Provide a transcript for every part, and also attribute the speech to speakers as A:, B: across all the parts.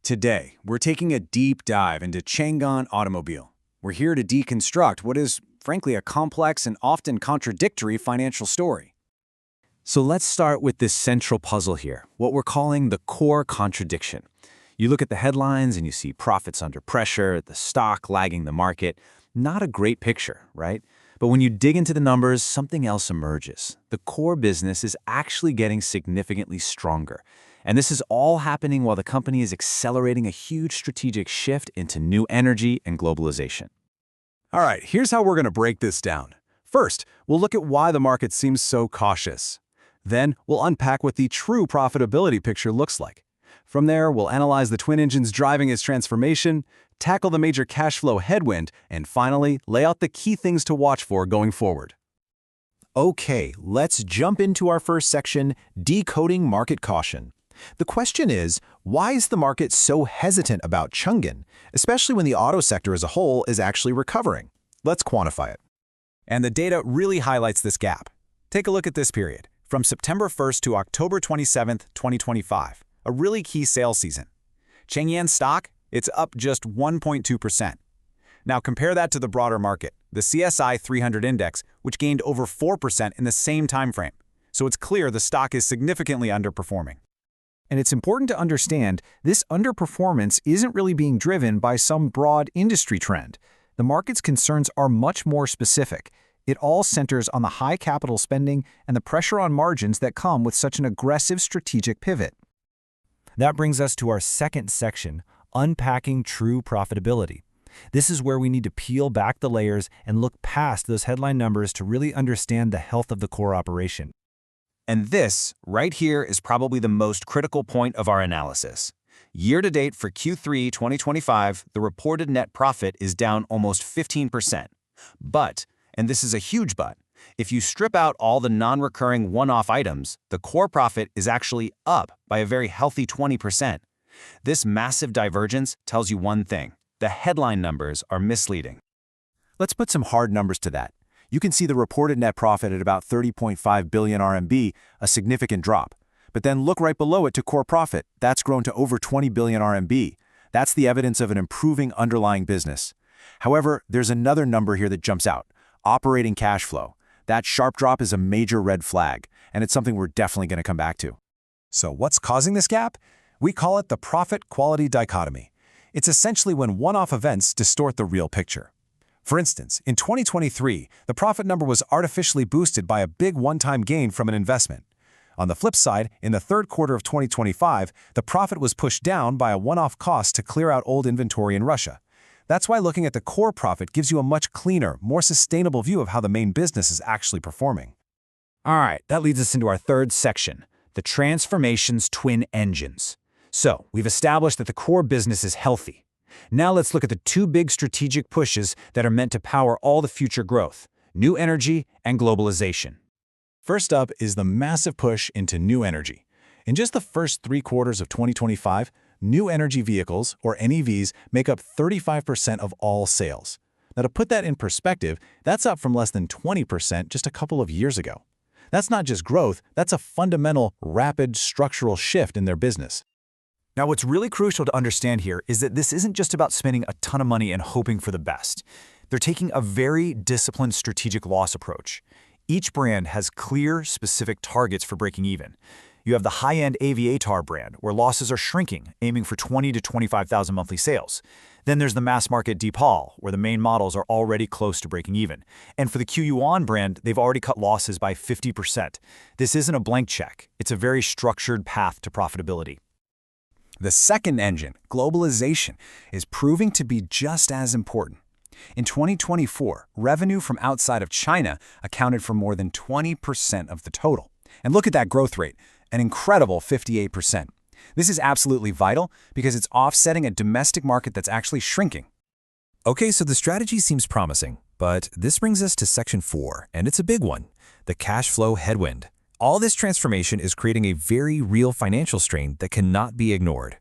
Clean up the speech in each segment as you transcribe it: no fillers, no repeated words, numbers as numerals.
A: Today, we're taking a deep dive into Changan Automobile. We're here to deconstruct what is, frankly, a complex and often contradictory financial story. So let's start with this central puzzle here, what we're calling the core contradiction. You look at the headlines and you see profits under pressure, the stock lagging the market. Not a great picture, right? But when you dig into the numbers, something else emerges. The core business is actually getting significantly stronger. And this is all happening while the company is accelerating a huge strategic shift into new energy and globalization.
B: All right, here's how we're going to break this down. First, we'll look at why the market seems so cautious. Then, we'll unpack what the true profitability picture looks like. From there, we'll analyze the twin engines driving its transformation, tackle the major cash flow headwind, and finally, lay out the key things to watch for going forward.
C: Okay, let's jump into our first section, decoding market caution. The question is, why is the market so hesitant about Changan, especially when the auto sector as a whole is actually recovering? Let's quantify it.
B: And the data really highlights this gap. Take a look at this period, from September 1st to October 27th, 2025, a really key sales season. Changan stock, it's up just 1.2%. Now compare that to the broader market, the CSI 300 index, which gained over 4% in the same time frame. So it's clear the stock is significantly underperforming.
D: And it's important to understand this underperformance isn't really being driven by some broad industry trend. The market's concerns are much more specific. It all centers on the high capital spending and the pressure on margins that come with such an aggressive strategic pivot. That brings us to our second section, unpacking true profitability. This is where we need to peel back the layers and look past those headline numbers to really understand the health of the core operation.
A: And this, right here, is probably the most critical point of our analysis. Year-to-date for Q3 2025, the reported net profit is down almost 15%. But, and this is a huge but, if you strip out all the non-recurring one-off items, the core profit is actually up by a very healthy 20%. This massive divergence tells you one thing: the headline numbers are misleading.
C: Let's put some hard numbers to that. You can see the reported net profit at about 30.5 billion RMB, a significant drop. But then look right below it to core profit. That's grown to over 20 billion RMB. That's the evidence of an improving underlying business. However, there's another number here that jumps out: operating cash flow. That sharp drop is a major red flag, and it's something we're definitely going to come back to.
B: So what's causing this gap? We call it the profit-quality dichotomy. It's essentially when one-off events distort the real picture. For instance, in 2023, the profit number was artificially boosted by a big one-time gain from an investment. On the flip side, in the third quarter of 2025, the profit was pushed down by a one-off cost to clear out old inventory in Russia. That's why looking at the core profit gives you a much cleaner, more sustainable view of how the main business is actually performing.
D: All right, that leads us into our third section, the transformation's twin engines. So, we've established that the core business is healthy. Now let's look at the two big strategic pushes that are meant to power all the future growth: new energy and globalization.
B: First up is the massive push into new energy. In just the first 3 quarters of 2025, new energy vehicles, or NEVs, make up 35% of all sales. Now, to put that in perspective, that's up from less than 20% just a couple of years ago. That's not just growth, that's a fundamental, rapid, structural shift in their business.
D: Now, what's really crucial to understand here is that this isn't just about spending a ton of money and hoping for the best. They're taking a very disciplined strategic loss approach. Each brand has clear, specific targets for breaking even. You have the high-end Aviator brand, where losses are shrinking, aiming for 20 to 25,000 monthly sales. Then there's the mass-market Deepal, where the main models are already close to breaking even. And for the QYuan brand, they've already cut losses by 50%. This isn't a blank check. It's a very structured path to profitability.
B: The second engine, globalization, is proving to be just as important. In 2024, revenue from outside of China accounted for more than 20% of the total. And look at that growth rate, an incredible 58%. This is absolutely vital because it's offsetting a domestic market that's actually shrinking.
C: Okay, so the strategy seems promising, but this brings us to section 4, and it's a big one: the cash flow headwind. All this transformation is creating a very real financial strain that cannot be ignored.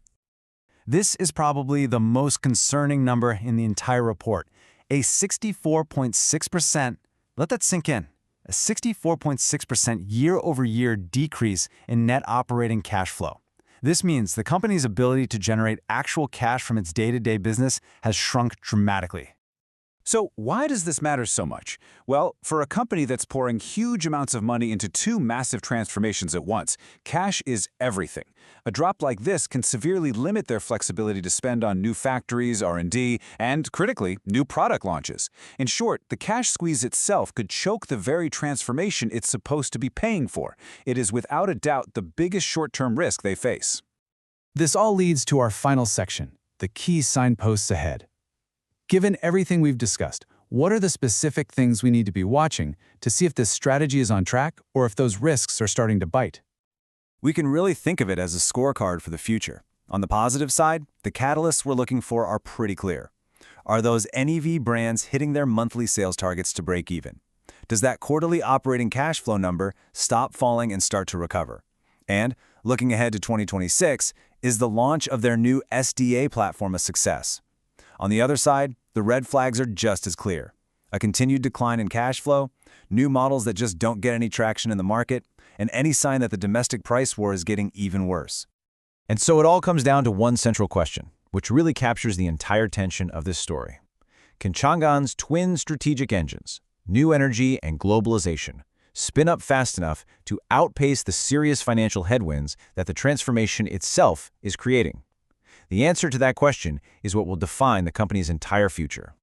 B: This is probably the most concerning number in the entire report, a 64.6%, let that sink in, a 64.6% year-over-year decrease in net operating cash flow.
C: This means the company's ability to generate actual cash from its day-to-day business has shrunk dramatically.
A: So why does this matter so much? Well, for a company that's pouring huge amounts of money into two massive transformations at once, cash is everything. A drop like this can severely limit their flexibility to spend on new factories, R&D, and, critically, new product launches. In short, the cash squeeze itself could choke the very transformation it's supposed to be paying for. It is without a doubt the biggest short-term risk they face.
B: This all leads to our final section, the key signposts ahead. Given everything we've discussed, what are the specific things we need to be watching to see if this strategy is on track or if those risks are starting to bite?
C: We can really think of it as a scorecard for the future. On the positive side, the catalysts we're looking for are pretty clear. Are those NEV brands hitting their monthly sales targets to break even? Does that quarterly operating cash flow number stop falling and start to recover? And, looking ahead to 2026, is the launch of their new SDA platform a success? On the other side, the red flags are just as clear. A continued decline in cash flow, new models that just don't get any traction in the market, and any sign that the domestic price war is getting even worse.
D: And so it all comes down to one central question, which really captures the entire tension of this story. Can Chang'an's twin strategic engines, new energy and globalization, spin up fast enough to outpace the serious financial headwinds that the transformation itself is creating? The answer to that question is what will define the company's entire future.